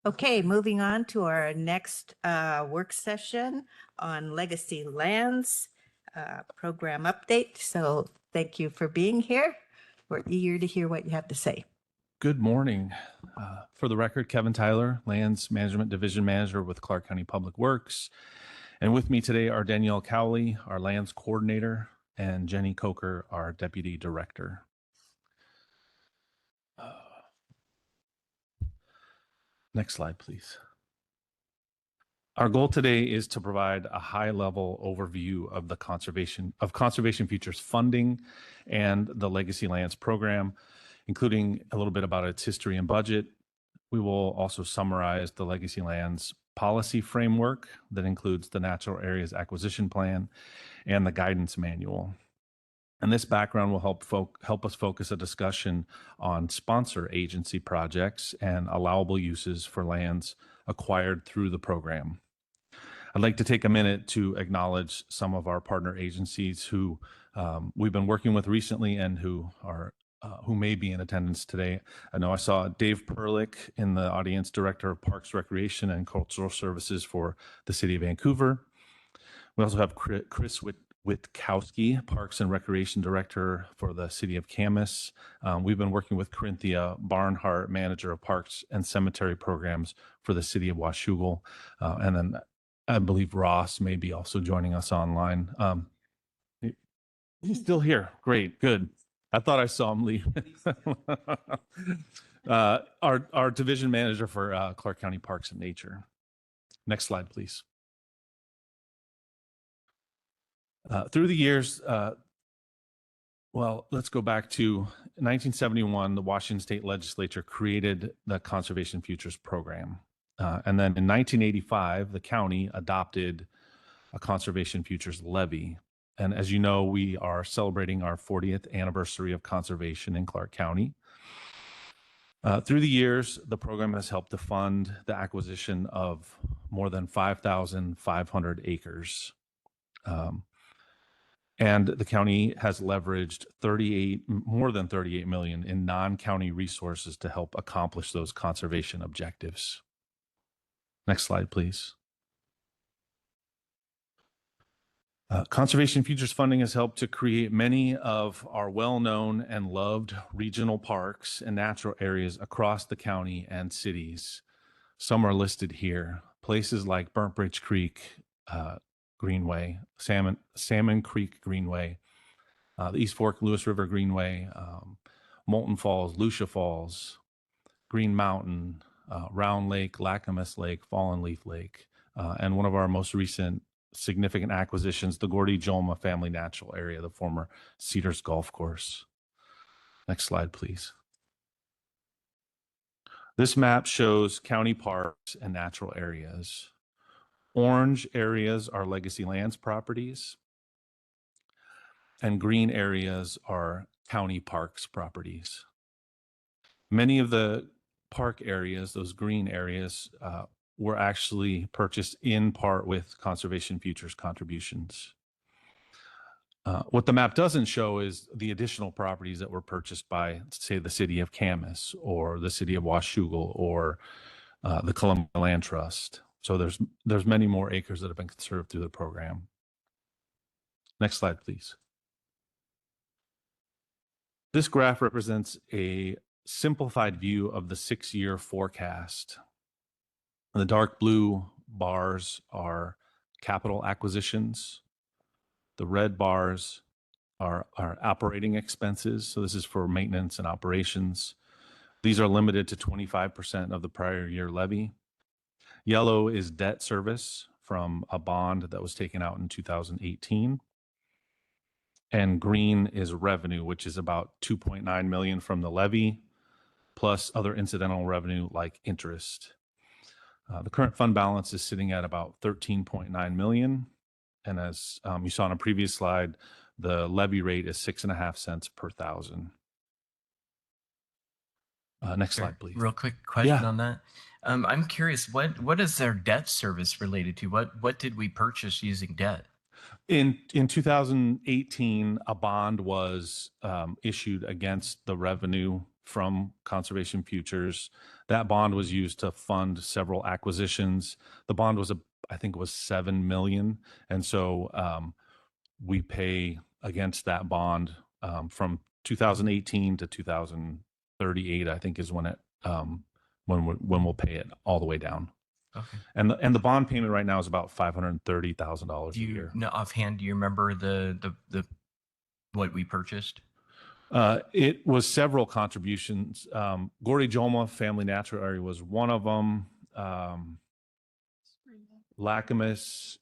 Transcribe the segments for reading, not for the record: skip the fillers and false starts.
Okay, moving on to our next work session on legacy lands program update. So thank you for being here. We're eager to hear what you have to say. Good morning. For the record, Kevin Tyler, Lands Management Division Manager with Clark County Public Works. And with me today are Danielle Cowley, our Lands Coordinator, and Jenny Coker, our Deputy Director. Next slide, please. Our goal today is to provide a high-level overview of the Conservation Futures funding and the Legacy Lands program, including a little bit about its history and budget. We will also summarize the Legacy Lands policy framework that includes the Natural Areas Acquisition Plan and the guidance manual. And this background will help us focus a discussion on sponsor agency projects and allowable uses for lands acquired through the program. I'd like to take a minute to acknowledge some of our partner agencies who we've been working with recently and who may be in attendance today. I know I saw Dave Perlich in the audience, Director of Parks, Recreation, and Cultural Services for the City of Vancouver. We also have Chris Witkowski, Parks and Recreation Director for the City of Camas. We've been working with Corinthia Barnhart, Manager of Parks and Cemetery Programs for the City of Washougal. And then I believe Ross may be also joining us online. He's still here. Great, good. I thought I saw him leave. Our division manager for Clark County Parks and Nature. Next slide, please. Through the years, well, let's go back to 1971, the Washington State Legislature created the Conservation Futures Program. And then in 1985, the county adopted a Conservation Futures Levy. And as you know, we are celebrating our 40th anniversary of conservation in Clark County. Through the years, the program has helped to fund the acquisition of more than 5,500 acres. And the county has leveraged more than 38 million in non-county resources to help accomplish those conservation objectives. Next slide, please. Conservation Futures funding has helped to create many of our well-known and loved regional parks and natural areas across the county and cities. Some are listed here. Places like Burnt Bridge Creek Greenway, Salmon Creek Greenway, the East Fork Lewis River Greenway, Molten Falls, Lucia Falls, Green Mountain, Round Lake, Lacamas Lake, Fallen Leaf Lake, and one of our most recent significant acquisitions, the Gordy Jolma Family Natural Area, the former Cedars Golf Course. Next slide, please. This map shows county parks and natural areas. Orange areas are Legacy Lands properties, and green areas are county parks properties. Many of the park areas, those green areas, were actually purchased in part with Conservation Futures contributions. What the map doesn't show is the additional properties that were purchased by, say, the City of Camas or the City of Washougal or the Columbia Land Trust. So there's many more acres that have been conserved through the program. Next slide, please. This graph represents a simplified view of the 6-year forecast. The dark blue bars are capital acquisitions. The red bars are operating expenses. So this is for maintenance and operations. These are limited to 25% of the prior year levy. Yellow is debt service from a bond that was taken out in 2018. And green is revenue, which is about 2.9 million from the levy, plus other incidental revenue like interest. The current fund balance is sitting at about 13.9 million. And as you saw on a previous slide, the levy rate is 6.5 cents per thousand. Next slide, please. Real quick question on that. I'm curious, what is their debt service related to? What did we purchase using debt? In 2018, a bond was issued against the revenue from Conservation Futures. That bond was used to fund several acquisitions. The bond was, I think it was 7 million. And so we pay against that bond from 2018 to 2038, I think is when it, when we'll pay it all the way down. Okay. And the bond payment right now is about $530,000 a Do you year. know offhand? Do you remember the what we purchased? It was several contributions. Gordy Joma Family Natural Area was one of them. Lacamas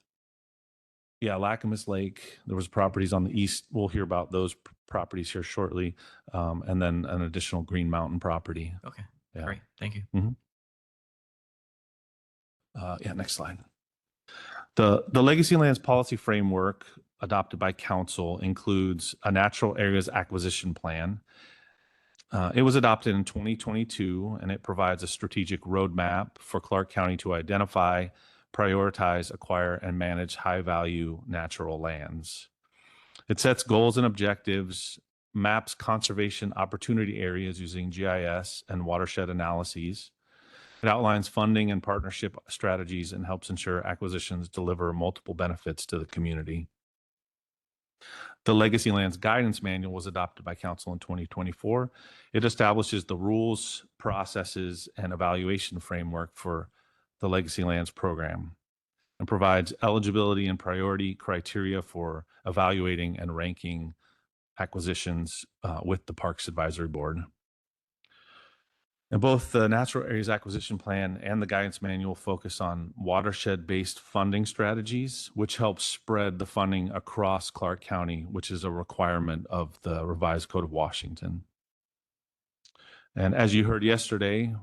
Lake. There was properties on the east. We'll hear about those properties here shortly. And then an additional Green Mountain property. Okay, Yeah. great. Thank you. Next slide. The Legacy Lands Policy Framework adopted by Council includes a natural areas acquisition plan. It was adopted in 2022, and it provides a strategic roadmap for Clark County to identify, prioritize, acquire, and manage high-value natural lands. It sets goals and objectives, maps conservation opportunity areas using GIS and watershed analyses. It outlines funding and partnership strategies and helps ensure acquisitions deliver multiple benefits to the community. The Legacy Lands Guidance Manual was adopted by Council in 2024. It establishes the rules, processes, and evaluation framework for the Legacy Lands program and provides eligibility and priority criteria for evaluating and ranking acquisitions with the Parks Advisory Board. And both the Natural Areas Acquisition Plan and the Guidance Manual focus on watershed-based funding strategies, which helps spread the funding across Clark County, which is a requirement of the revised Code of Washington. And as you heard yesterday,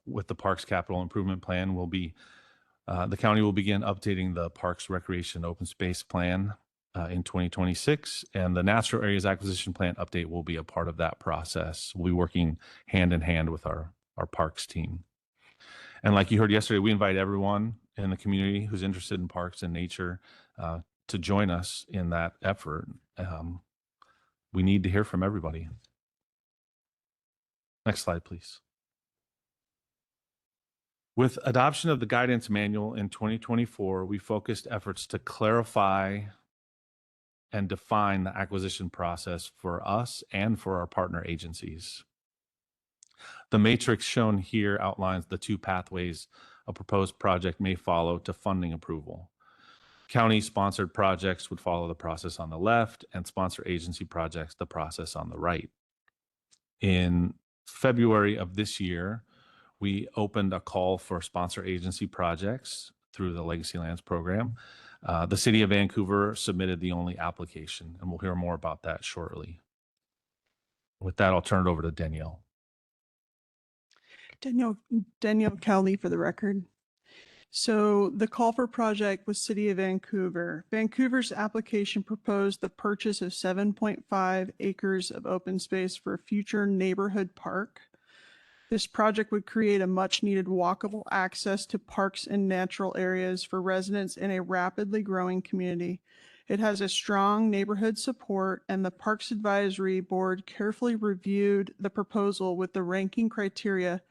with the Parks Capital Improvement Plan, the county will begin updating the Parks Recreation Open Space Plan in 2026, and the Natural Areas Acquisition Plan update will be a part of that process. We'll be working hand in hand with our parks team. And like you heard yesterday, we invite everyone in the community who's interested in parks and nature to join us in that effort. We need to hear from everybody. Next slide, please. With adoption of the Guidance Manual in 2024, we focused efforts to clarify and define the acquisition process for us and for our partner agencies. The matrix shown here outlines the two pathways a proposed project may follow to funding approval. County-sponsored projects would follow the process on the left, and sponsor agency projects the process on the right. In February of this year, we opened a call for sponsor agency projects through the Legacy Lands program. The City of Vancouver submitted the only application, and we'll hear more about that shortly. With that, I'll turn it over to Danielle. Danielle Cowley for the record. So the call for project was City of Vancouver. Vancouver's application proposed the purchase of 7.5 acres of open space for a future neighborhood park. This project would create a much needed walkable access to parks and natural areas for residents in a rapidly growing community. It has a strong neighborhood support, and the Parks Advisory Board carefully reviewed the proposal with the ranking criteria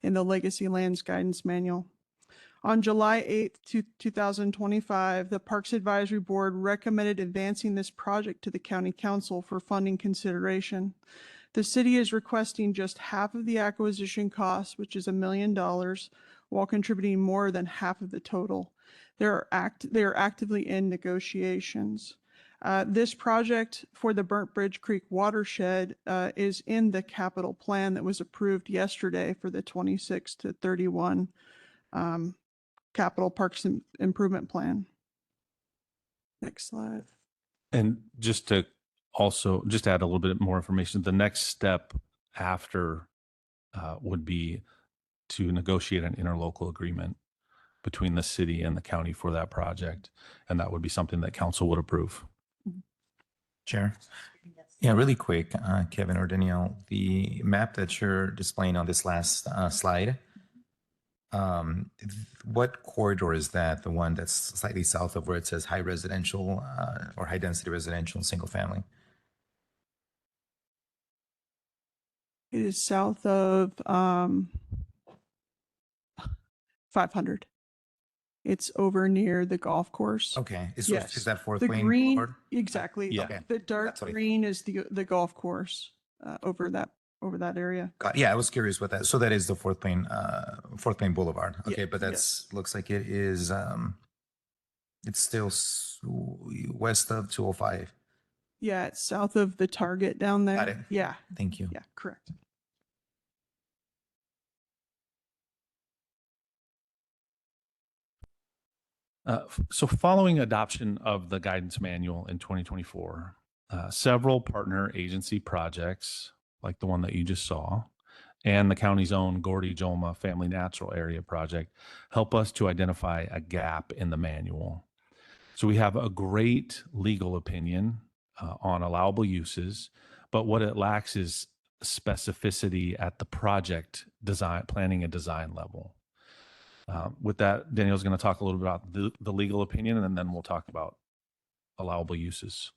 in the Legacy Lands Guidance Manual. On July 8th, 2025, the Parks Advisory Board recommended advancing this project to the County Council for funding consideration. The city is requesting just half of the acquisition cost, which is $1 million, while contributing more than half of the total. They are actively in negotiations. This project for the Burnt Bridge Creek watershed is in the capital plan that was approved yesterday for the 26 to 31 capital parks improvement plan. Next slide. And just to add a little bit more information, the next step after would be to negotiate an interlocal agreement between the city and the county for that project. And that would be something that council would approve. Chair. Yeah, really quick, Kevin or Danielle, the map that you're displaying on this last slide, what corridor is that? The one that's slightly south of where it says high residential or high density residential single family? It is south of 500. It's over near the golf course. Okay. Yes. Is that fourth The lane green, boulevard? exactly. Yeah. Okay. The dark That's what I- green is the golf course over that area. Yeah, I was curious what that. So that is the fourth lane boulevard. Yeah, Okay, but that's looks like it is. It's still west of 205. Yeah, it's south of the Target down there. Got it. Yeah, Thank you. yeah, correct. So following adoption of the guidance manual in 2024, several partner agency projects like the one that you just saw and the county's own Gordy Jolma Family Natural Area project help us to identify a gap in the manual. So we have a great legal opinion on allowable uses, but what it lacks is specificity at the project design, planning and design level. With that, Daniel's going to talk a little bit about the legal opinion, and then we'll talk about allowable uses.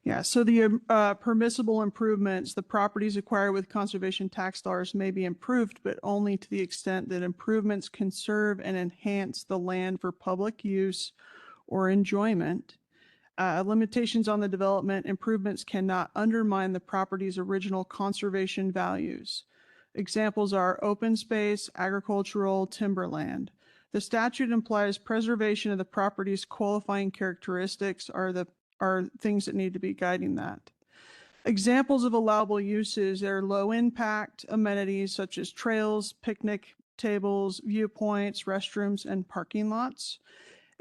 Yeah, so the permissible improvements, the properties acquired with conservation tax dollars may be improved, but only to the extent that improvements conserve and enhance the land for public use or enjoyment. Limitations on the development improvements cannot undermine the property's original conservation values. Examples are open space, agricultural, timberland. The statute implies preservation of the property's qualifying characteristics are things that need to be guiding that. Examples of allowable uses are low impact amenities such as trails, picnic tables, viewpoints, restrooms, and parking lots.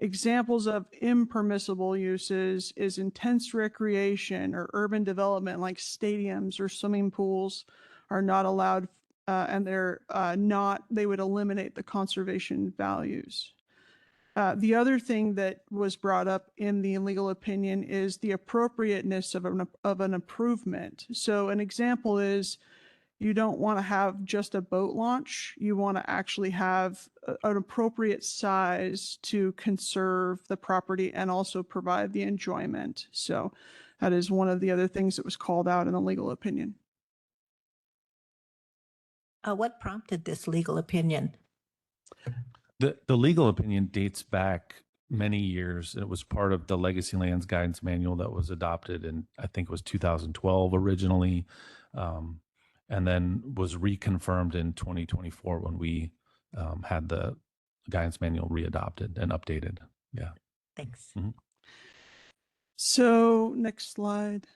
Examples of impermissible uses is intense recreation or urban development like stadiums or swimming pools are not allowed and they would eliminate the conservation values. The other thing that was brought up in the legal opinion is the appropriateness of an improvement. So an example is you don't want to have just a boat launch. You want to actually have an appropriate size to conserve the property and also provide the enjoyment. So that is one of the other things that was called out in the legal opinion. What prompted this legal opinion? The legal opinion dates back many years. It was part of the Legacy Lands Guidance Manual that was adopted in, I think it was 2012 originally, and then was reconfirmed in 2024 when we had the guidance manual readopted and updated. Yeah. Thanks. So next slide.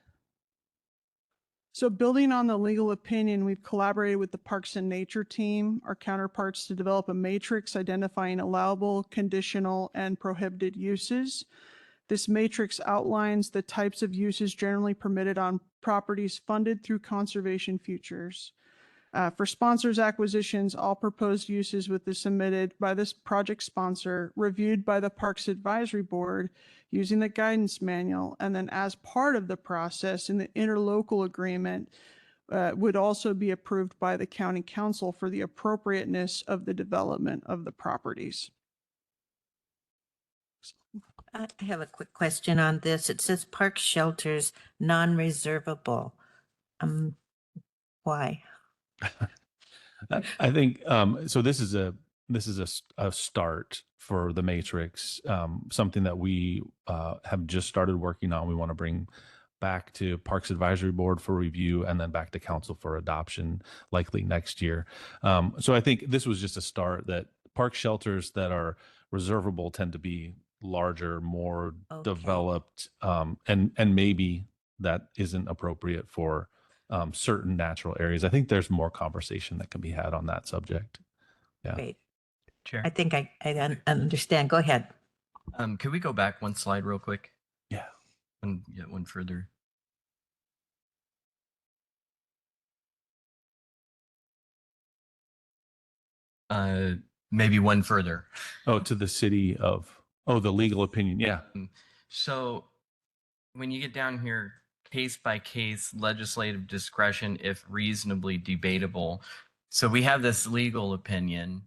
So building on the legal opinion, we've collaborated with the Parks and Nature team, our counterparts, to develop a matrix identifying allowable, conditional, and prohibited uses. This matrix outlines the types of uses generally permitted on properties funded through conservation futures. For sponsors acquisitions, all proposed uses with the submitted by this project sponsor, reviewed by the Parks Advisory Board using the guidance manual, and then as part of the process in the interlocal agreement would also be approved by the county council for the appropriateness of the development of the properties. I have a quick question on this. It says park shelters non-reservable. Why? I think so. This is a start for the matrix, something that we have just started working on. We want to bring back to Parks Advisory Board for review and then back to council for adoption, likely next year. So I think this was just a start. That park shelters that are reservable tend to be larger, more developed, and maybe that isn't appropriate for certain natural areas. I think there's more conversation that can be had on that subject. Yeah. Great. Chair. I think I understand. Go ahead. Could we go back one slide real quick? Yeah. One further. Maybe one further. Oh, to the city of, the legal opinion. Yeah. So when you get down here, case by case legislative discretion, if reasonably debatable. So we have this legal opinion,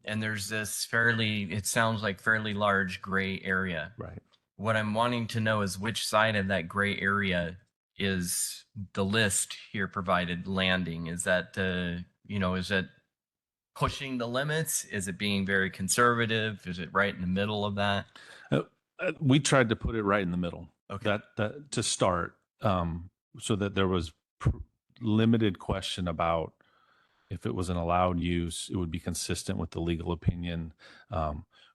and there's this it sounds like fairly large gray area. Right. What I'm wanting to know is which side of that gray area is the list here provided landing? Is that is it pushing the limits? Is it being very conservative? Is it right in the middle of that? We tried to put it right in the middle. Okay. That to start, so that there was limited question about if it was an allowed use, it would be consistent with the legal opinion.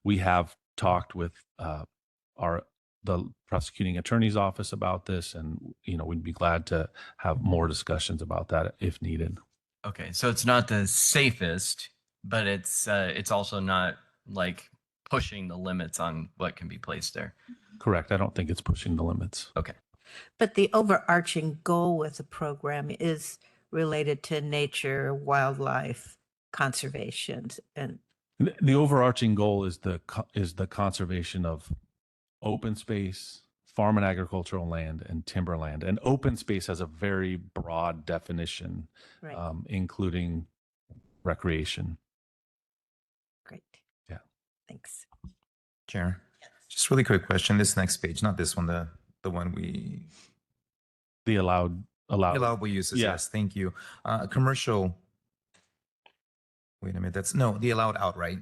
We have talked with the prosecuting attorney's office about this, and we'd be glad to have more discussions about that if needed. Okay, so it's not the safest, but it's also not like pushing the limits on what can be placed there. Correct. I don't think it's pushing the limits. Okay. But the overarching goal with the program is related to nature, wildlife, conservation, and The overarching goal is the conservation of open space, farm and agricultural land, and timberland. And open space has a very broad definition, right. including recreation. Great. Yeah. Thanks. Chair, just really quick question. This next page, not this one, the one The allowed allowable uses. Yeah. Yes, thank you. Commercial. Wait a minute. The allowed outright.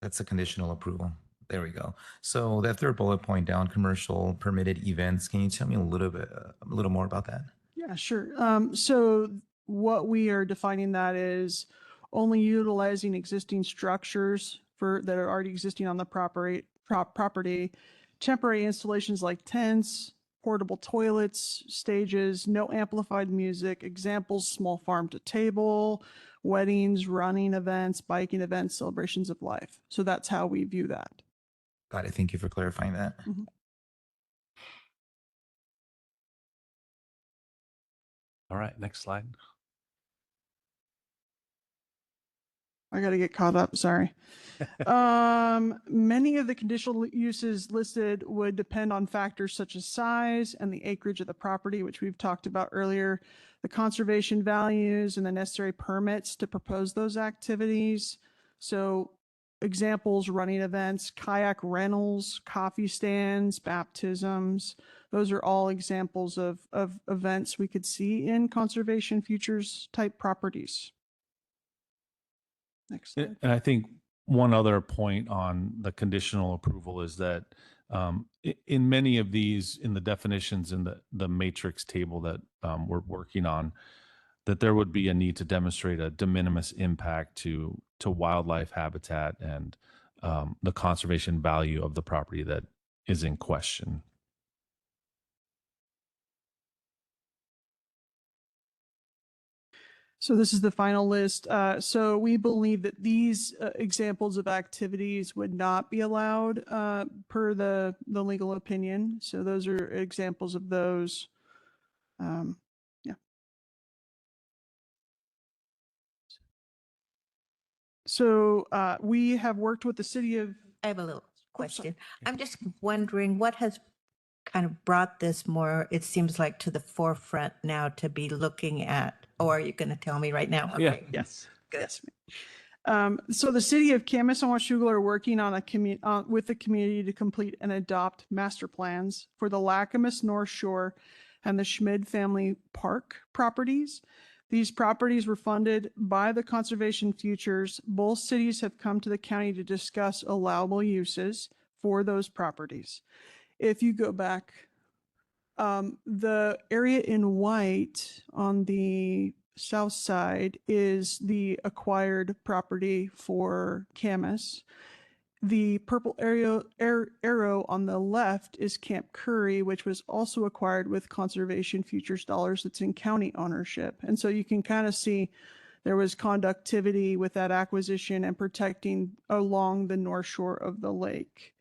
That's a conditional approval. There we go. So that third bullet point down, commercial permitted events. Can you tell me a little more about that? Yeah, sure. So what we are defining that is only utilizing existing structures that are already existing on the property, temporary installations like tents, portable toilets, stages, no amplified music, examples, small farm to table, weddings, running events, biking events, celebrations of life. So that's how we view that. Got it. Thank you for clarifying that. All right, next slide. I got to get caught up. Sorry. Many of the conditional uses listed would depend on factors such as size and the acreage of the property, which we've talked about earlier, the conservation values and the necessary permits to propose those activities. So examples, running events, kayak rentals, coffee stands, baptisms. Those are all examples of events we could see in conservation futures type properties. Next slide. And I think one other point on the conditional approval is that in many of these, in the definitions in the matrix table that we're working on, that there would be a need to demonstrate a de minimis impact to wildlife habitat and the conservation value of the property that is in question. So this is the final list. So we believe that these examples of activities would not be allowed per the legal opinion. So those are examples of those. Yeah. So we have worked with the city of. I have a little question. I'm just wondering what has kind of brought this more, it seems like, to the forefront now to be looking at, or are you going to tell me right now? Yeah. Okay. Yes. Good. Yes. So the city of Camas and Washougal are working on with the community to complete and adopt master plans for the Lacamas North Shore and the Schmid Family Park properties. These properties were funded by the Conservation Futures. Both cities have come to the county to discuss allowable uses for those properties. If you go back, the area in white on the south side is the acquired property for Camas. The purple arrow on the left is Camp Curry, which was also acquired with Conservation Futures dollars. That's in county ownership. And so you can kind of see there was conductivity with that acquisition and protecting along the north shore of the lake.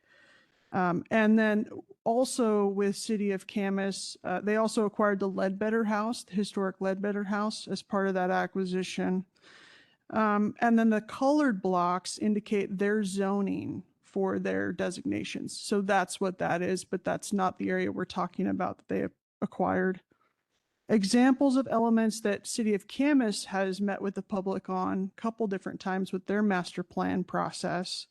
And then also with City of Camas, they also acquired the Ledbetter House, the historic Ledbetter House, as part of that acquisition. And then the colored blocks indicate their zoning for their designations. So that's what that is, but that's not the area we're talking about that they acquired. Examples of elements that City of Camas has met with the public on a couple different times with their master plan process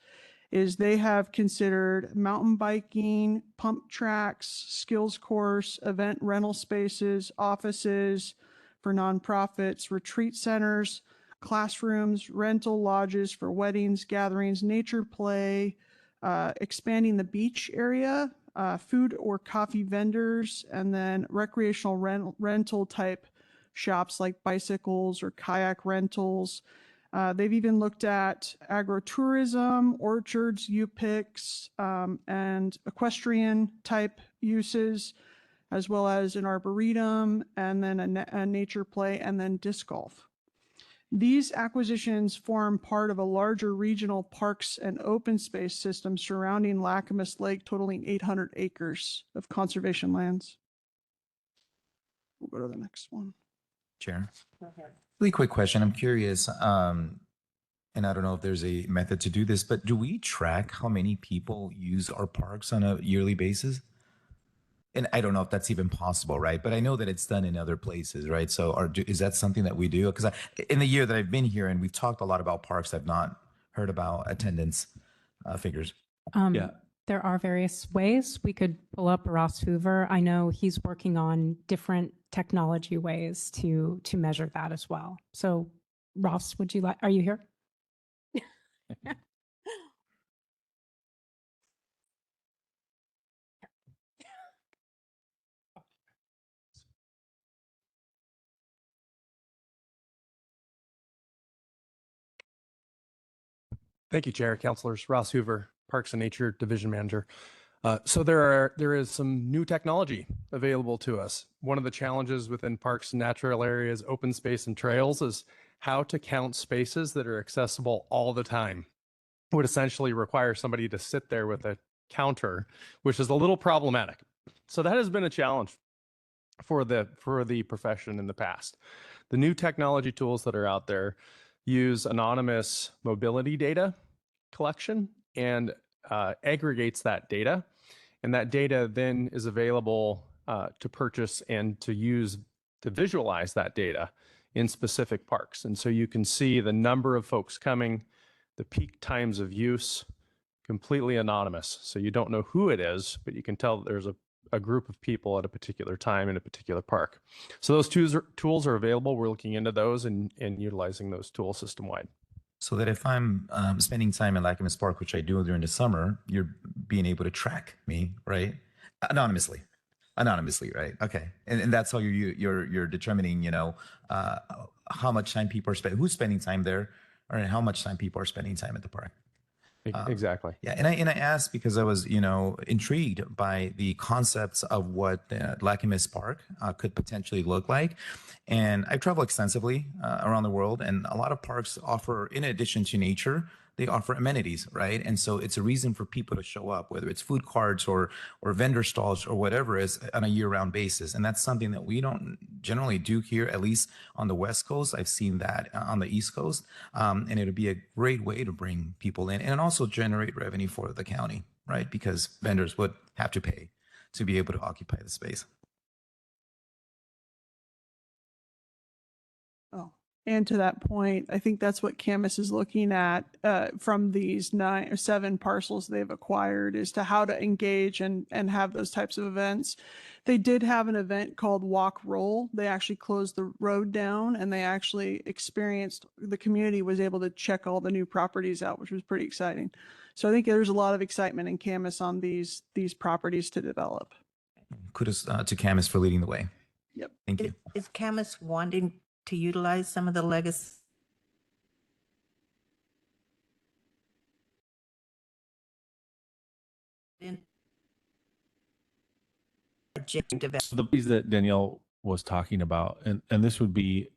is they have considered mountain biking, pump tracks, skills course, event rental spaces, offices for nonprofits, retreat centers, classrooms, rental lodges for weddings, gatherings, nature play, expanding the beach area, food or coffee vendors, and then recreational rental type shops like bicycles or kayak rentals. They've even looked at agritourism, orchards, U-Picks, and equestrian type uses, as well as an arboretum, and then a nature play, and then disc golf. These acquisitions form part of a larger regional parks and open space system surrounding Lacamas Lake, totaling 800 acres of conservation lands. We'll go to the next one. Chair, really quick question. I'm curious, and I don't know if there's a method to do this, but do we track how many people use our parks on a yearly basis? And I don't know if that's even possible, right? But I know that it's done in other places, right? So is that something that we do? Because in the year that I've been here and we've talked a lot about parks, I've not heard about attendance figures. Yeah. There are various ways we could pull up Ross Hoover. I know he's working on different technology ways to measure that as well. So Ross, are you here? Thank you, Chair, Councilors. Ross Hoover, Parks and Nature Division Manager. So there is some new technology available to us. One of the challenges within parks and natural areas, open space and trails is how to count spaces that are accessible all the time. It would essentially require somebody to sit there with a counter, which is a little problematic. So that has been a challenge for the profession in the past. The new technology tools that are out there use anonymous mobility data collection and aggregates that data. And that data then is available to purchase and to use to visualize that data in specific parks. And so you can see the number of folks coming, the peak times of use, completely anonymous. So you don't know who it is, but you can tell that there's a group of people at a particular time in a particular park. So those tools are available. We're looking into those and utilizing those tools system-wide. So that if I'm spending time in Lacamas Park, which I do during the summer, you're being able to track me, right? Anonymously, right? Okay, and that's how you're determining, how much time people are spending, who's spending time there, or how much time people are spending time at the park. Exactly. Yeah, and I asked because I was, intrigued by the concepts of what Lacamas Park could potentially look like. And I travel extensively around the world, and a lot of parks offer, in addition to nature, they offer amenities, right? And so it's a reason for people to show up, whether it's food carts or vendor stalls or whatever it is, on a year-round basis. And that's something that we don't generally do here, at least on the West Coast. I've seen that on the East Coast. And it would be a great way to bring people in and also generate revenue for the county, right? Because vendors would have to pay to be able to occupy the space. Oh, and to that point, I think that's what Camas is looking at from these 9 or 7 parcels they've acquired, is to how to engage and have those types of events. They did have an event called Walk Roll. They actually closed the road down, and they actually experienced, the community was able to check all the new properties out, which was pretty exciting. So I think there's a lot of excitement in Camas on these properties to develop. Kudos to Camas for leading the way. Yep. Thank you. Is Camas wanting to utilize some of the legacy? The piece that Danielle was talking about, and this would be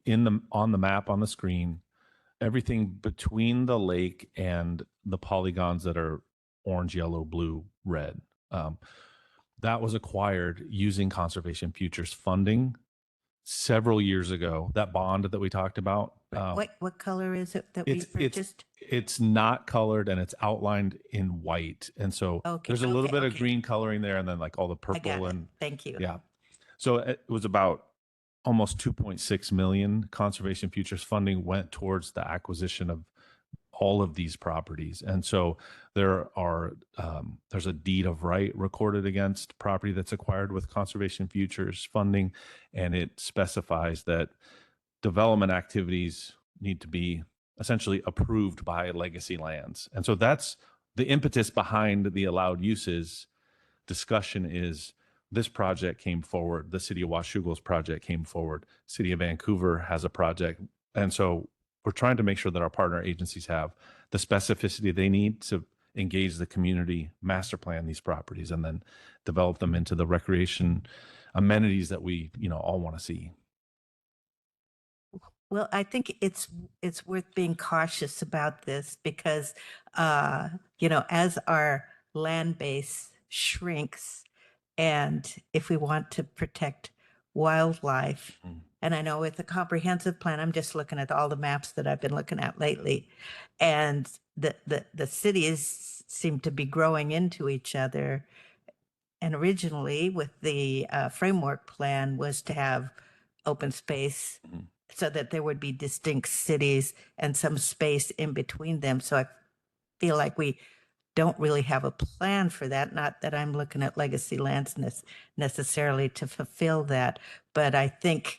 on the map on the screen, everything between the lake and the polygons that are orange, yellow, blue, red. That was acquired using Conservation Futures funding several years ago. That bond that we talked about. What color is it that we purchased? It's not colored and it's outlined in white. And so there's a little bit of green coloring there, and then like all the purple and thank you. yeah. So it was about almost 2.6 million Conservation Futures funding went towards the acquisition of all of these properties. And so there's a deed of right recorded against property that's acquired with conservation futures funding, and it specifies that development activities need to be essentially approved by Legacy Lands. And so that's the impetus behind the allowed uses discussion. Is this project came forward, the city of Washougal's project came forward, city of Vancouver has a project. And so we're trying to make sure that our partner agencies have the specificity they need to engage the community, master plan these properties, and then develop them into the recreation amenities that we, all want to see. Well, I think it's worth being cautious about this because, as our land base shrinks, and if we want to protect wildlife, and I know with the comprehensive plan, I'm just looking at all the maps that I've been looking at lately, and the cities seem to be growing into each other. And originally, with the framework plan, was to have open space so that there would be distinct cities and some space in between them. So I feel like we don't really have a plan for that. Not that I'm looking at Legacy Lands necessarily to fulfill that, but I think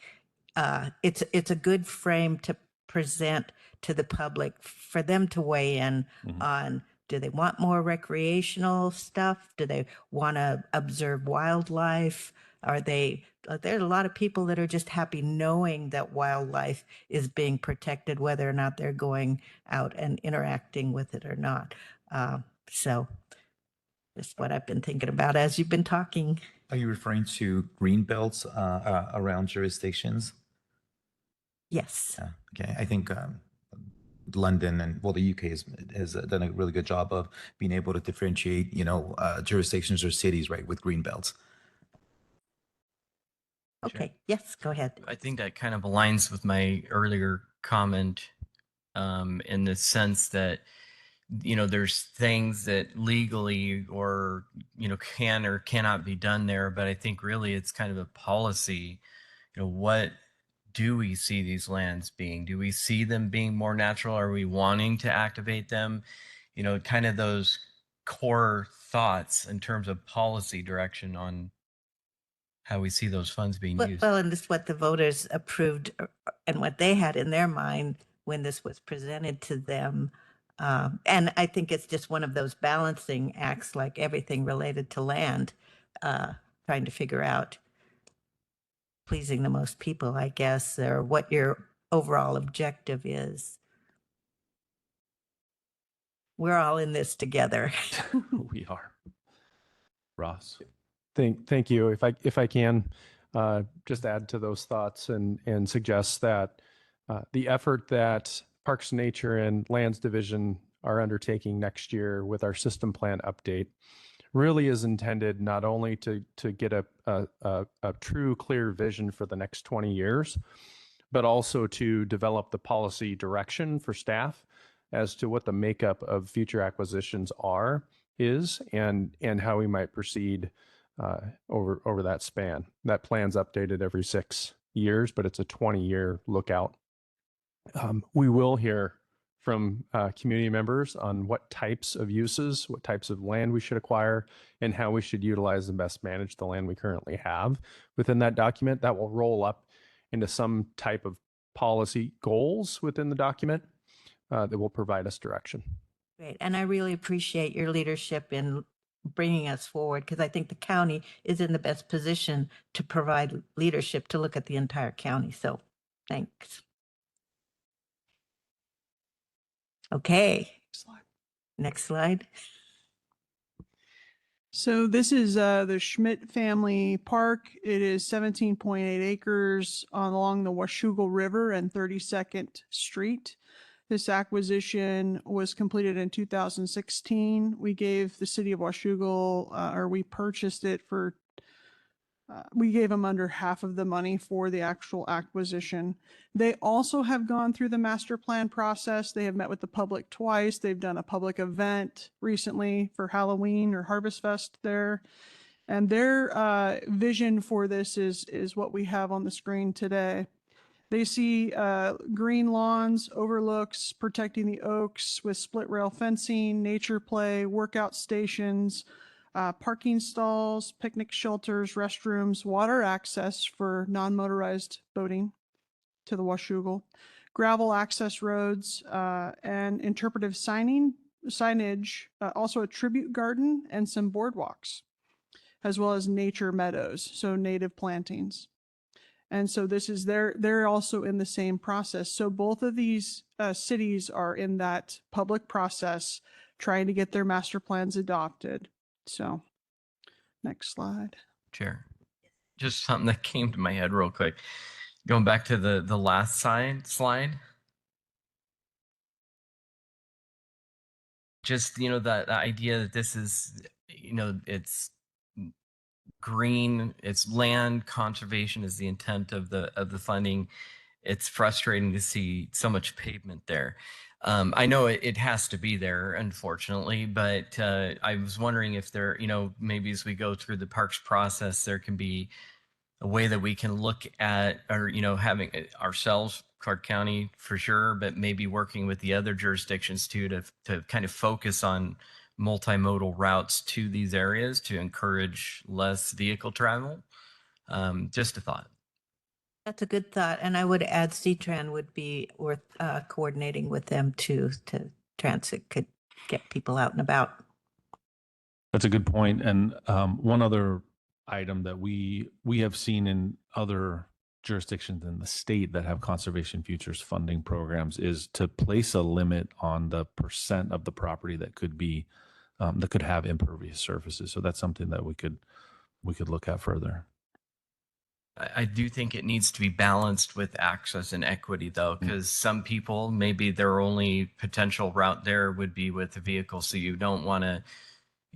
it's a good frame to present to the public for them to weigh in on. Do they want more recreational stuff? Do they want to observe wildlife? There's a lot of people that are just happy knowing that wildlife is being protected, whether or not they're going out and interacting with it or not. So that's what I've been thinking about as you've been talking. Are you referring to green belts around jurisdictions? Yes. Okay, I think London and the UK has done a really good job of being able to differentiate, jurisdictions or cities, right, with green belts. Okay. Yes, go ahead. I think that kind of aligns with my earlier comment in the sense that, there's things that legally or, can or cannot be done there. But I think really it's kind of a policy. What do we see these lands being? Do we see them being more natural? Are we wanting to activate them? Kind of those core thoughts in terms of policy direction on how we see those funds being used. Well, and this is what the voters approved and what they had in their mind when this was presented to them. And I think it's just one of those balancing acts, like everything related to land, trying to figure out pleasing the most people, I guess, or what your overall objective is. We're all in this together. We are. Ross? Thank you. If I can just add to those thoughts and suggest that the effort that Parks and Nature and Lands Division are undertaking next year with our system plan update really is intended not only to get a true clear vision for the next 20 years, but also to develop the policy direction for staff as to what the makeup of future acquisitions is and how we might proceed over that span. That plan's updated every 6 years, but it's a 20-year lookout. We will hear from community members on what types of uses, what types of land we should acquire, and how we should utilize and best manage the land we currently have within that document. That will roll up into some type of policy goals within the document that will provide us direction. Great. And I really appreciate your leadership in bringing us forward, because I think the county is in the best position to provide leadership to look at the entire county. So thanks. Okay. Next slide. So this is the Schmidt Family Park. It is 17.8 acres along the Washougal River and 32nd Street. This acquisition was completed in 2016. We gave the city of Washougal, we purchased it for, we gave them under half of the money for the actual acquisition. They also have gone through the master plan process. They have met with the public twice. They've done a public event recently for Halloween or Harvest Fest there. And their vision for this is what we have on the screen today. They see green lawns, overlooks, protecting the oaks with split rail fencing, nature play, workout stations, parking stalls, picnic shelters, restrooms, water access for non-motorized boating to the Washougal, gravel access roads, and interpretive signage, also a tribute garden and some boardwalks, as well as nature meadows, so native plantings. And so this is they're also in the same process. So both of these cities are in that public process trying to get their master plans adopted. So next slide. Chair. Just something that came to my head real quick. Going back to the last slide. Just, you know, the idea that this is, you know, it's green, it's land conservation is the intent of the funding. It's frustrating to see so much pavement there. I know it has to be there, unfortunately, but I was wondering if there, you know, maybe as we go through the parks process, there can be a way that we can look at, or, you know, having ourselves, Clark County for sure, but maybe working with the other jurisdictions too, to kind of focus on multimodal routes to these areas to encourage less vehicle travel. Just a thought. That's a good thought. And I would add CTRAN would be worth coordinating with them too, to transit could get people out and about. That's a good point. And one other item that we have seen in other jurisdictions in the state that have conservation futures funding programs is to place a limit on the percent of the property that could be that could have impervious surfaces. So that's something that we could look at further. I do think it needs to be balanced with access and equity, though, because some people, maybe their only potential route there would be with a vehicle. So you don't want to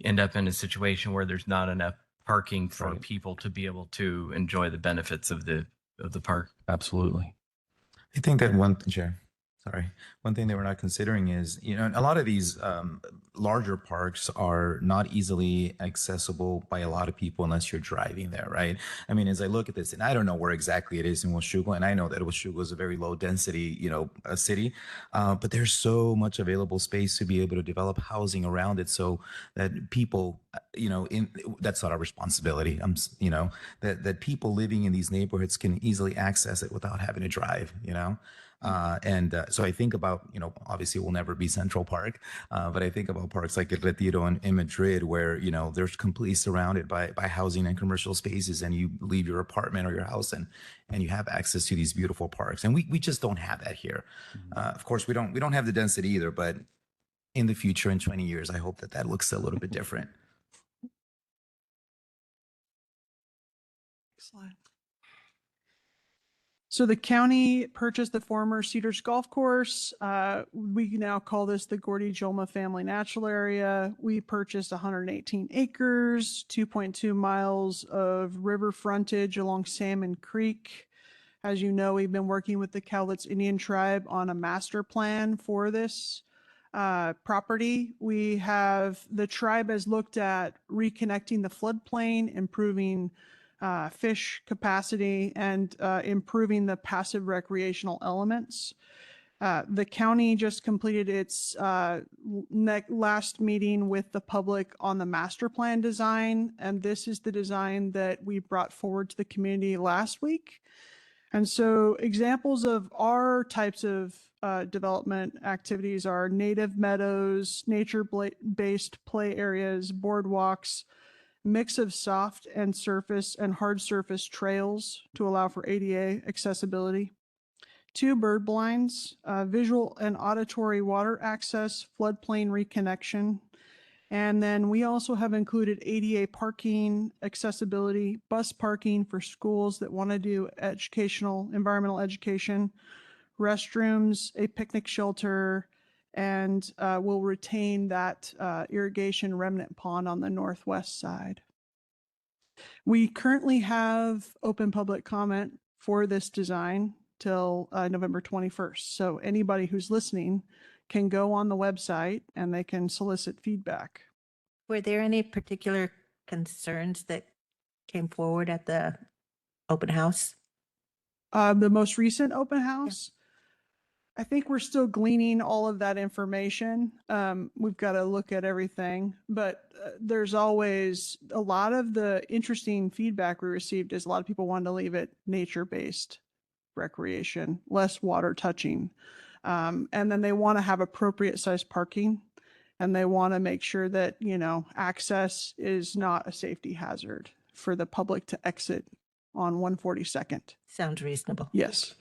end up in a situation where there's not enough parking for Right. people to be able to enjoy the benefits of the park. Absolutely. I think that one thing that we're not considering is, you know, a lot of these larger parks are not easily accessible by a lot of people unless you're driving there, right? I mean, as I look at this, and I don't know where exactly it is in Washougal, and I know that Washougal is a very low density, you know, a city, but there's so much available space to be able to develop housing around it so that people, you know, that's not our responsibility. You know, that people living in these neighborhoods can easily access it without having to drive, you know? So I think about, you know, obviously it will never be Central Park, but I think about parks like El Retiro in Madrid, where, you know, they're completely surrounded by housing and commercial spaces, and you leave your apartment or your house and you have access to these beautiful parks. And we just don't have that here. Of course, we don't have the density either, but in the future, in 20 years, I hope that looks a little bit different. Slide. So the county purchased the former Cedars Golf Course. We now call this the Gordy Jolma Family Natural Area. We purchased 118 acres, 2.2 miles of river frontage along Salmon Creek. As you know, we've been working with the Cowlitz Indian Tribe on a master plan for this property. The tribe has looked at reconnecting the floodplain, improving fish capacity, and improving the passive recreational elements. The county just completed its last meeting with the public on the master plan design, and this is the design that we brought forward to the community last week. And so examples of our types of development activities are native meadows, nature-based play areas, boardwalks, mix of soft and surface and hard surface trails to allow for ADA accessibility, 2 bird blinds, visual and auditory water access, floodplain reconnection. And then we also have included ADA parking, accessibility, bus parking for schools that want to do environmental education, restrooms, a picnic shelter, and we'll retain that irrigation remnant pond on the northwest side. We currently have open public comment for this design till November 21st. So anybody who's listening can go on the website and they can solicit feedback. Were there any particular concerns that came forward at the open house? The most recent open house, I think we're still gleaning all of that information. We've got to look at everything, but there's always a lot of the interesting feedback we received is a lot of people wanted to leave it nature-based recreation, less water touching. And then they want to have appropriate size parking, and they want to make sure that, you know, access is not a safety hazard for the public to exit on 142nd. Sounds reasonable. Yes.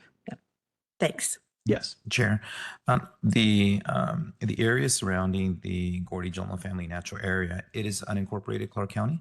Thanks. Yes. Chair, the area surrounding the Gordy Jolma Family Natural Area, it is unincorporated Clark County.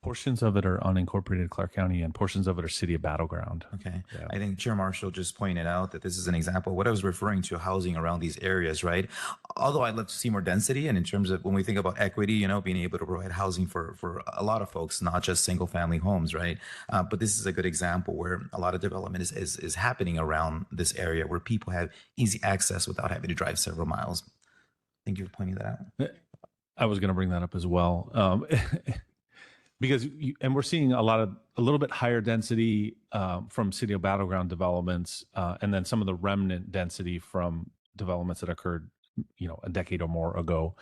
Portions of it are unincorporated Clark County and portions of it are city of Battleground. Okay. Yeah. I think Chair Marshall just pointed out that this is an example of what I was referring to, housing around these areas, right? Although I'd love to see more density, and in terms of when we think about equity, you know, being able to provide housing for a lot of folks, not just single family homes, right? But this is a good example where a lot of development is happening around this area where people have easy access without having to drive several miles. Thank you for pointing that out. I was going to bring that up as well. Because and we're seeing a little bit higher density from city of Battleground developments, and then some of the remnant density from developments that occurred, you know, a decade or more ago.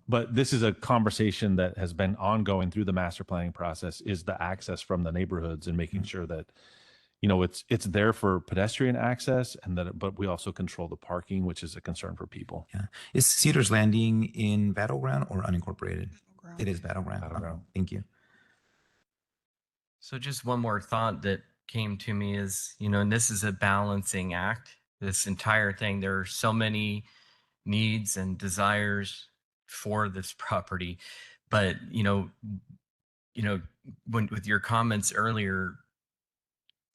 But this is a conversation that has been ongoing through the master planning process: is the access from the neighborhoods and making sure that, you know, it's there for pedestrian access, and that, but we also control the parking, which is a concern for people. Yeah. Is Cedars Landing in Battleground or unincorporated? It is Battleground. Battleground. Thank you. So just one more thought that came to me is, you know, and this is a balancing act, this entire thing. There are so many needs and desires for this property, but, you know, when with your comments earlier,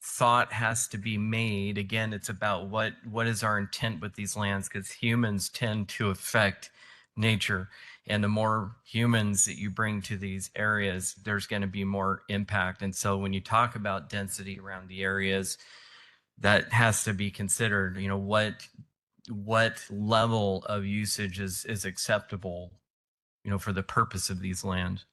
thought has to be made. Again, it's about what is our intent with these lands, because humans tend to affect nature, and the more humans that you bring to these areas, there's going to be more impact. And so when you talk about density around the areas, that has to be considered. You know, what level of usage is acceptable, you know, for the purpose of these lands.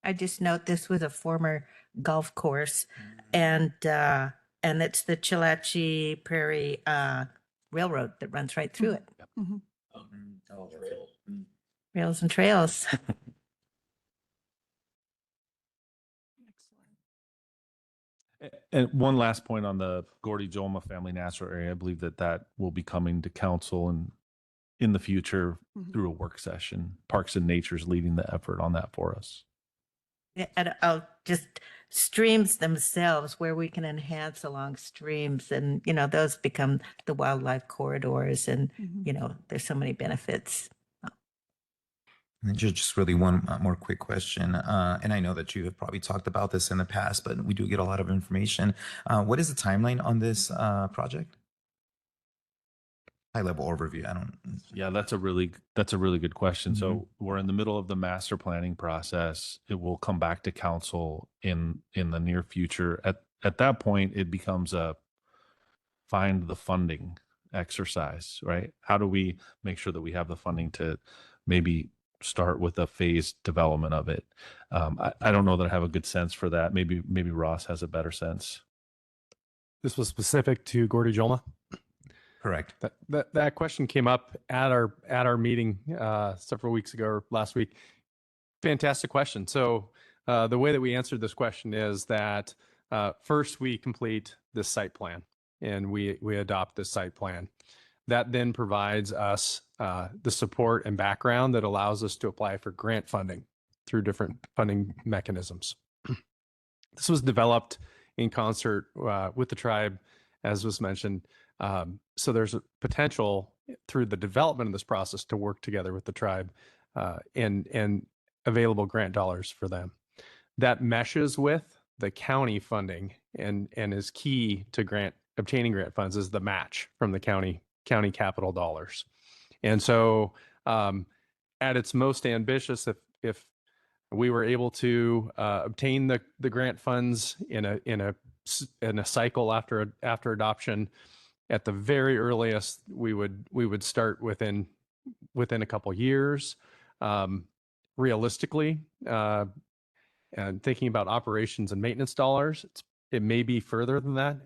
I just note this was a former golf course, and it's the Chilhatchee Prairie Railroad that runs right through it. Mhm. Rails and trails. And one last point on the Gordy Jolma Family Natural Area, I believe that will be coming to council and in the future Mhm. through a work session. Parks and Nature's leading the effort on that for us. Yeah, and I'll just streams themselves, where we can enhance along streams, and, you know, those become the wildlife corridors, and, Mhm. you know, there's so many benefits. And then just really one more quick question. And I know that you have probably talked about this in the past, but we do get a lot of information. What is the timeline on this project? High level overview. I don't. Yeah, that's a really good question. So we're in the middle of the master planning process. It will come back to council in the near future. At that point, it becomes a find the funding exercise, right? How do we make sure that we have the funding to maybe start with a phased development of it? I don't know that I have a good sense for that. Maybe Ross has a better sense. This was specific to Gordy Jolma. Correct. That question came up at our meeting several weeks ago or last week. Fantastic question. So the way that we answered this question is that first we complete this site plan and we adopt this site plan. That then provides us the support and background that allows us to apply for grant funding through different funding mechanisms. This was developed in concert with the tribe, as was mentioned. So there's a potential through the development of this process to work together with the tribe and available grant dollars for them. That meshes with the county funding and is key to obtaining grant funds is the match from the county capital dollars. And so at its most ambitious, if we were able to obtain the grant funds in a cycle after adoption, at the very earliest, we would start within a couple years. Realistically, and thinking about operations and maintenance dollars, It may be further than that.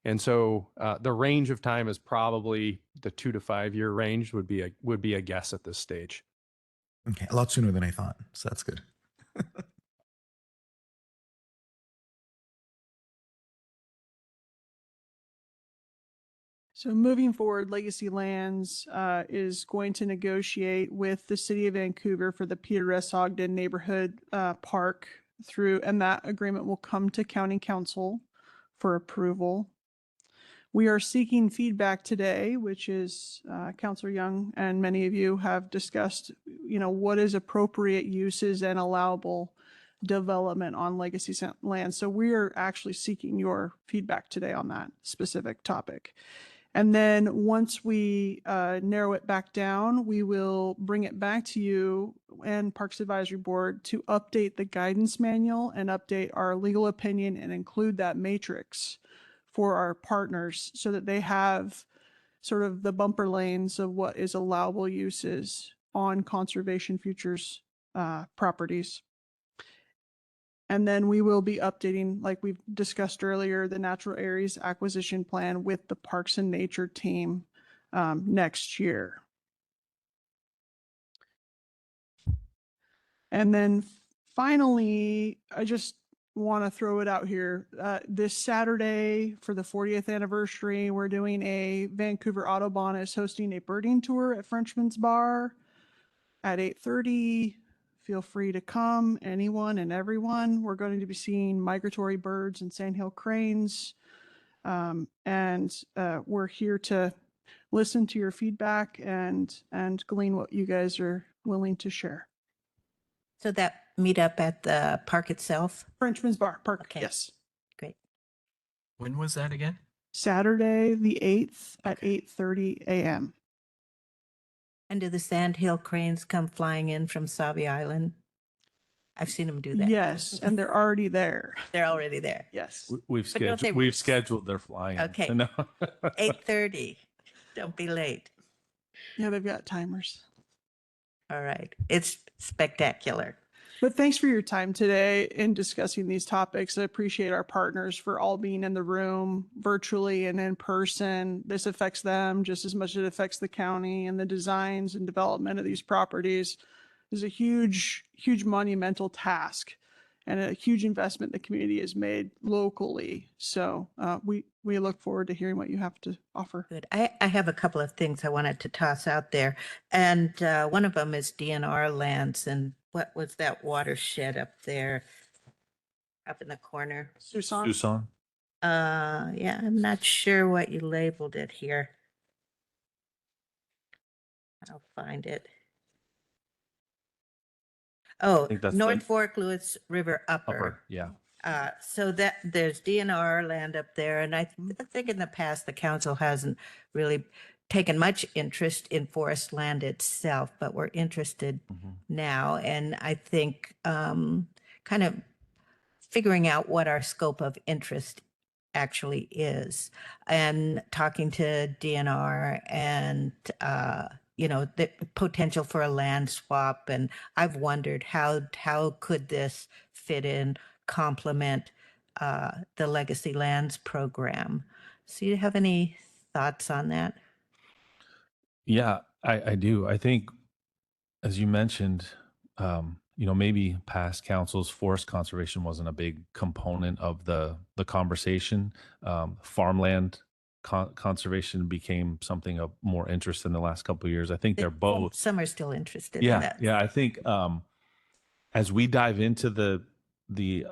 And so the range of time is probably the 2 to 5 year range would be a guess at this stage. Okay, a lot sooner than I thought. So that's good. So moving forward, Legacy Lands is going to negotiate with the city of Vancouver for the Peter S. Ogden Neighborhood Park and that agreement will come to County Council for approval. We are seeking feedback today, which is Councilor Young and many of you have discussed, what is appropriate uses and allowable development on Legacy land. So we are actually seeking your feedback today on that specific topic. And then once we narrow it back down, we will bring it back to you and Parks Advisory Board to update the guidance manual and update our legal opinion and include that matrix for our partners so that they have sort of the bumper lanes of what is allowable uses on conservation futures properties. And then we will be updating, like we've discussed earlier, the natural areas acquisition plan with the Parks and Nature team next year. And then finally, I just want to throw it out here. This Saturday for the 40th anniversary, we're doing a Vancouver Audubon is hosting a birding tour at Frenchman's Bar at 8:30. Feel free to come, anyone and everyone. We're going to be seeing migratory birds and sandhill cranes. We're here to listen to your feedback and glean what you guys are willing to share. So that meet up at the park itself? Frenchman's Bar Park, Okay. yes. Great. When was that again? Saturday, the 8th at 8:30 a.m. And do the sandhill cranes come flying in from Sabi Island? I've seen them do that. Yes, and they're already there. They're already there. Yes. We've But don't they- scheduled their flying. Okay. So no. 8:30. Don't be late. Yeah, they've got timers. All right. It's spectacular. But thanks for your time today in discussing these topics. I appreciate our partners for all being in the room virtually and in person. This affects them just as much as it affects the county, and the designs and development of these properties is a huge, huge monumental task and a huge investment the community has made locally. So we look forward to hearing what you have to offer. Good. I have a couple of things I wanted to toss out there. And one of them is DNR lands. And what was that watershed up there? Up in the corner? Susan? Tucson. Yeah, I'm not sure what you labeled it here. I'll find it. Oh, think that's North the- Fork Lewis River Upper. Yeah. So that there's DNR land up there, and I think in the past the council hasn't really taken much interest in forest land itself, but we're interested now, and I think kind of figuring out what our scope of interest actually is, and talking to DNR and the potential for a land swap, and I've wondered how could this fit in, complement the Legacy Lands program. So you have any thoughts on that? Yeah, I do. I think, as you mentioned, maybe past councils, forest conservation wasn't a big component of the conversation. Farmland conservation became something of more interest in the last couple of years. I think they're both. Some are still interested in Yeah, that. yeah. I think as we dive into the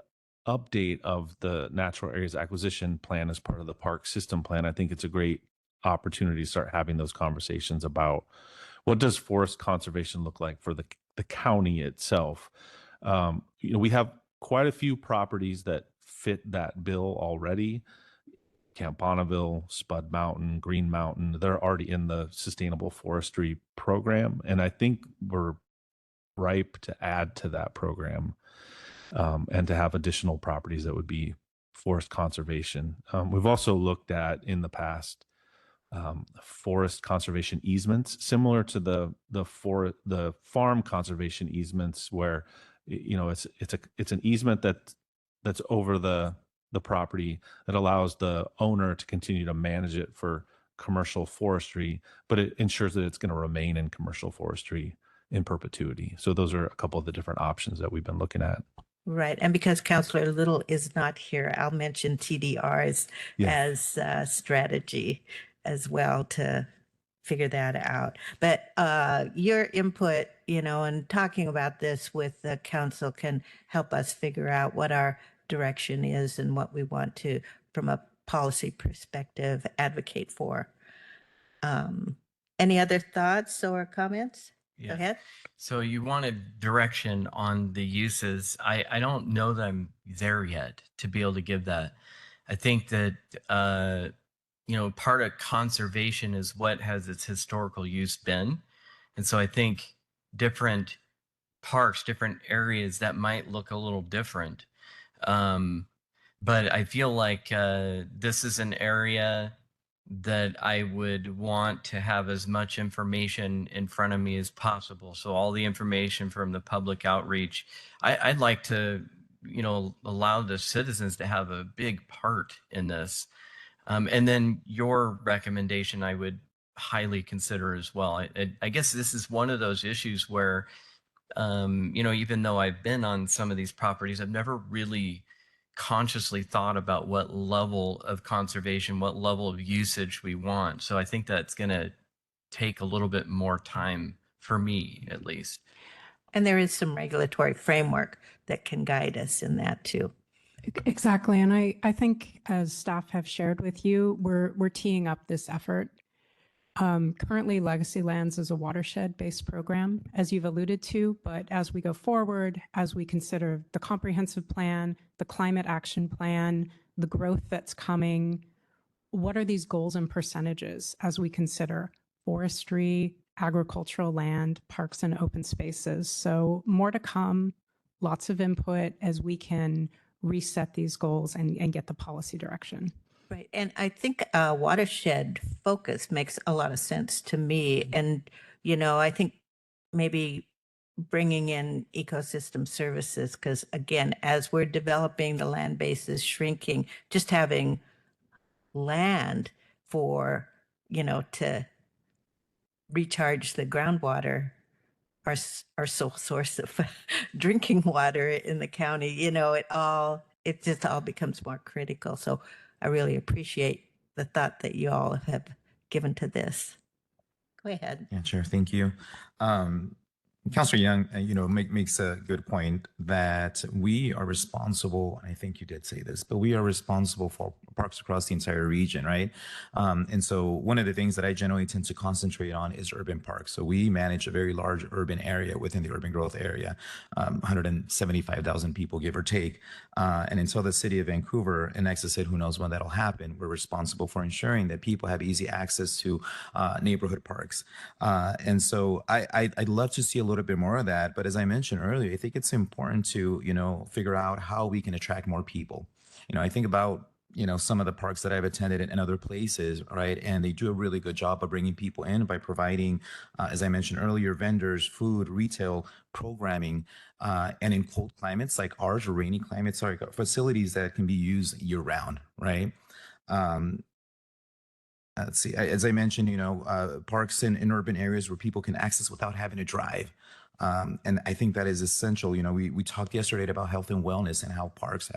update of the natural areas acquisition plan as part of the park system plan, I think it's a great opportunity to start having those conversations about what does forest conservation look like for the county itself. We have quite a few properties that fit that bill already. Camp Bonneville, Spud Mountain, Green Mountain, they're already in the sustainable forestry program. And I think we're ripe to add to that program and to have additional properties that would be forest conservation. We've also looked at in the past forest conservation easements, similar to the farm conservation easements, where it's an easement that's over the the property that allows the owner to continue to manage it for commercial forestry, but it ensures that it's going to remain in commercial forestry in perpetuity. So those are a couple of the different options that we've been looking at. Right. And because Counselor Little is not here, I'll mention TDRs Yeah. as strategy as well to figure that out. But your input, and talking about this with the council can help us figure out what our direction is and what we want to, from a policy perspective, advocate for. Any other thoughts or comments? Go ahead. So you wanted direction on the uses. I don't know that I'm there yet to be able to give that. I think that, part of conservation is what has its historical use been. And so I think different parks, different areas that might look a little different. But I feel like this is an area that I would want to have as much information in front of me as possible. So all the information from the public outreach, I'd like to, allow the citizens to have a big part in this. And then your recommendation, I would highly consider as well. I guess this is one of those issues where, even though I've been on some of these properties, I've never really consciously thought about what level of conservation, what level of usage we want. So I think that's going to take a little bit more time for me, at least. And there is some regulatory framework that can guide us in that too. Exactly. And I think, as staff have shared with you, we're teeing up this effort. Currently, Legacy Lands is a watershed-based program, as you've alluded to, but as we go forward, as we consider the comprehensive plan, the climate action plan, the growth that's coming, what are these goals and percentages as we consider forestry, agricultural land, parks, and open spaces? So more to come, lots of input as we can reset these goals and get the policy direction. Right. And I think watershed focus makes a lot of sense to me. And, I think maybe bringing in ecosystem services, because again, as we're developing, the land base is shrinking, just having land for, to recharge the groundwater, our sole source of drinking water in the county, it just all becomes more critical. So I really appreciate the thought that you all have given to this. Go ahead. Yeah, sure. Thank you. Councilor Young, makes a good point that we are responsible. I think you did say this, but we are responsible for parks across the entire region, right? And so one of the things that I generally tend to concentrate on is urban parks. So we manage a very large urban area within the urban growth area, 175,000 people, give or take. And until the city of Vancouver enacts a said, who knows when that'll happen, we're responsible for ensuring that people have easy access to neighborhood parks. And so I'd love to see a little bit more of that. But as I mentioned earlier, I think it's important to, figure out how we can attract more people. I think about, some of the parks that I've attended in other places, right? And they do a really good job of bringing people in by providing, as I mentioned earlier, vendors, food, retail, programming, and in cold climates like ours or rainy climates, facilities that can be used year round, right? Let's see, as I mentioned, parks in urban areas where people can access without having to drive. And I think that is essential. We talked yesterday about health and wellness and how parks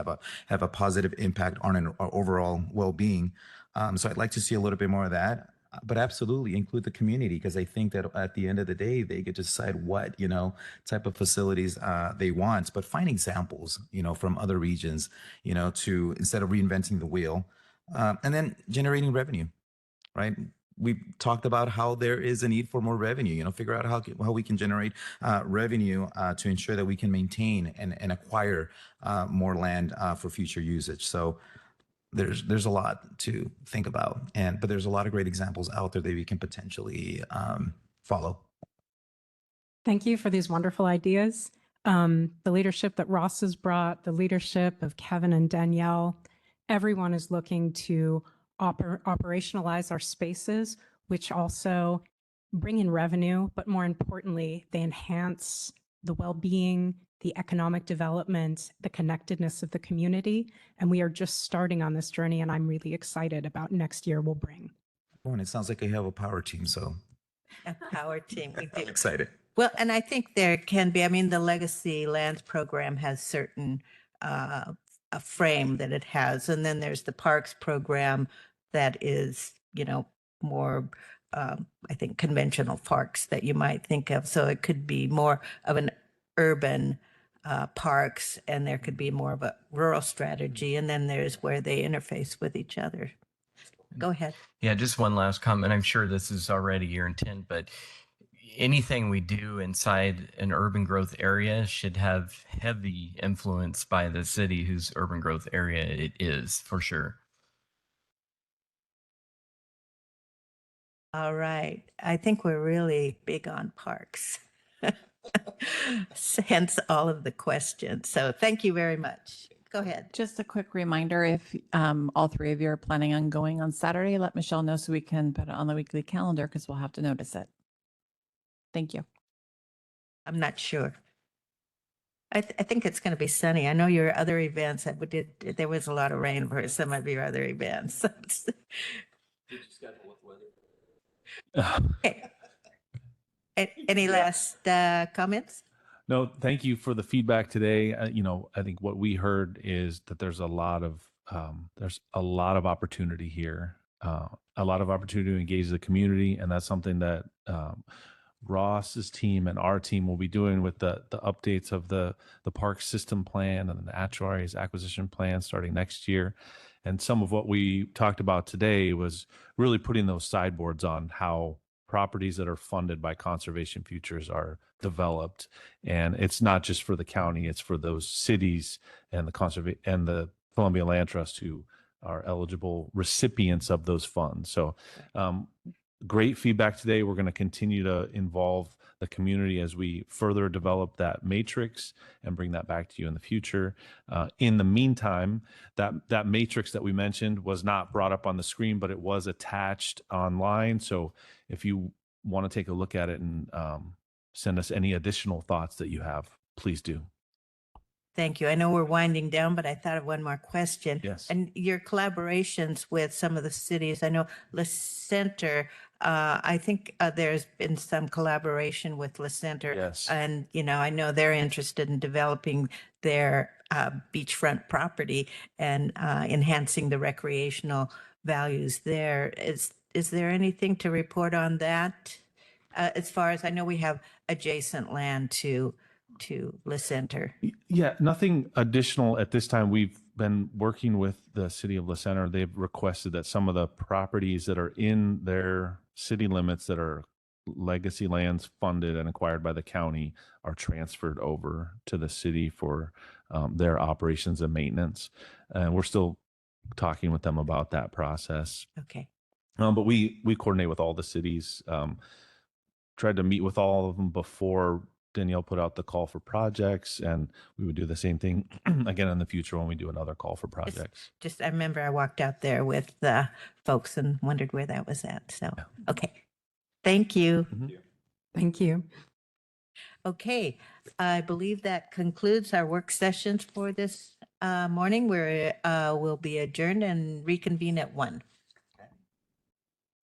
have a positive impact on our overall well-being. So I'd like to see a little bit more of that, but absolutely include the community, because I think that at the end of the day, they get to decide what, type of facilities they want, but find examples, from other regions, to instead of reinventing the wheel, and then generating revenue. Right. We've talked about how there is a need for more revenue, figure out how we can generate revenue to ensure that we can maintain and acquire more land for future usage. So there's a lot to think about, but there's a lot of great examples out there that we can potentially follow. Thank you for these wonderful ideas. The leadership that Ross has brought, the leadership of Kevin and Danielle, everyone is looking to operationalize our spaces, which also bring in revenue, but more importantly, they enhance the well-being the economic development, the connectedness of the community. And we are just starting on this journey, and I'm really excited about next year will bring. Oh, and it sounds like you have a power team, so A power team. We do. I'm excited. Well, and I think there can be, I mean, the Legacy Lands program has certain, a frame that it has. And then there's the Parks program that is, more, I think, conventional parks that you might think of. So it could be more of an urban parks, and there could be more of a rural strategy. And then there's where they interface with each other. Go ahead. Yeah, just one last comment. I'm sure this is already your intent, but anything we do inside an urban growth area should have heavy influence by the city whose urban growth area it is, for sure. All right. I think we're really big on parks. Hence all of the questions. So thank you very much. Go ahead. Just a quick reminder, if all three of you are planning on going on Saturday, let Michelle know so we can put it on the weekly calendar because we'll have to notice it. Thank you. I'm not sure. I think it's going to be sunny. I know your other events, there was a lot of rain for some of your other events. Okay. Any last comments? No, thank you for the feedback today. I think what we heard is that there's a lot of opportunity here, a lot of opportunity to engage the community, and that's something that Ross's team and our team will be doing with the updates of the park system plan and the actuaries acquisition plan starting next year. And some of what we talked about today was really putting those sideboards on how properties that are funded by Conservation Futures are developed. And it's not just for the county, it's for those cities and the Columbia Land Trust who are eligible recipients of those funds. So great feedback today. We're going to continue to involve the community as we further develop that matrix and bring that back to you in the future. In the meantime, that matrix that we mentioned was not brought up on the screen, but it was attached online. So if you want to take a look at it and send us any additional thoughts that you have, please do. Thank you. I know we're winding down, but I thought of one more question. Yes. And your collaborations with some of the cities, I know La Center, I think there's been some collaboration with La Center. Yes. And, I know they're interested in developing their beachfront property and enhancing the recreational values there. Is there anything to report on that? As far as I know, we have adjacent land to La Center. Yeah, nothing additional at this time. We've been working with the city of La Center. They've requested that some of the properties that are in their city limits that are legacy lands funded and acquired by the county are transferred over to the city for their operations and maintenance. And we're still talking with them about that process. Okay. But we coordinate with all the cities, tried to meet with all of them before Danielle put out the call for projects, and we would do the same thing again in the future when we do another call for projects. I remember I walked out there with the folks and wondered where that was at. So, okay. Thank you. Thank you. Okay. I believe that concludes our work sessions for this morning. We'll be adjourned and reconvene at 1:00.